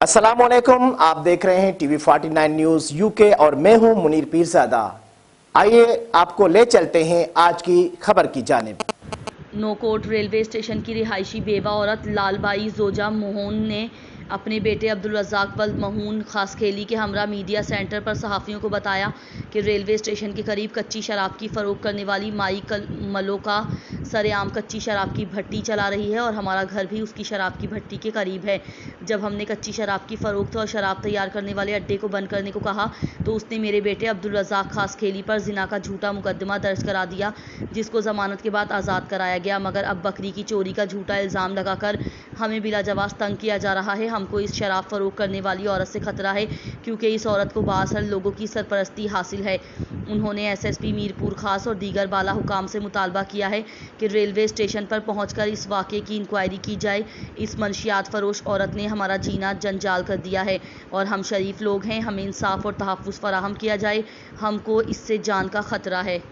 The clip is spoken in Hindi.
अस्सलामुअलैकुम, आप देख रहे हैं टीवी 49 न्यूज यूके और मैं हूं मुनीर पीरजादा। आइए आपको ले चलते हैं आज की खबर की जानिब। नौकोट रेलवे स्टेशन की रिहायशी बेवा औरत लालबाई जोजा मोहन ने अपने बेटे अब्दुल रज़ाक वल्द महून खासखेली के हमरा मीडिया सेंटर पर सहाफ़ियों को बताया कि रेलवे स्टेशन के करीब कच्ची शराब की फ़रोख्त करने वाली माई मलोका सरेआम कच्ची शराब की भट्टी चला रही है और हमारा घर भी उसकी शराब की भट्टी के करीब है। जब हमने कच्ची शराब की फ़रोख्त और शराब तैयार करने वाले अड्डे को बंद करने को कहा तो उसने मेरे बेटे अब्दुल रज़ाक खासखेली पर जिना का झूठा मुकदमा दर्ज करा दिया, जिसको ज़मानत के बाद आज़ाद कराया गया। मगर अब बकरी की चोरी का झूठा इल्ज़ाम लगाकर हमें बिला जवाब तंग किया जा रहा है। हमको इस शराब फरोख्त करने वाली औरत से खतरा है क्योंकि इस औरत को बासर लोगों की सरपरस्ती हासिल है। उन्होंने एसएसपी मीरपुर खास और दीगर बाला हुकाम से मुतालबा किया है कि रेलवे स्टेशन पर पहुंचकर इस वाक़े की इंक्वायरी की जाए। इस मंशियात फरोश औरत ने हमारा जीना जंजाल कर दिया है और हम शरीफ लोग हैं, हमें इंसाफ और तहफ़्फ़ुज़ फराहम किया जाए। हमको इससे जान का खतरा है।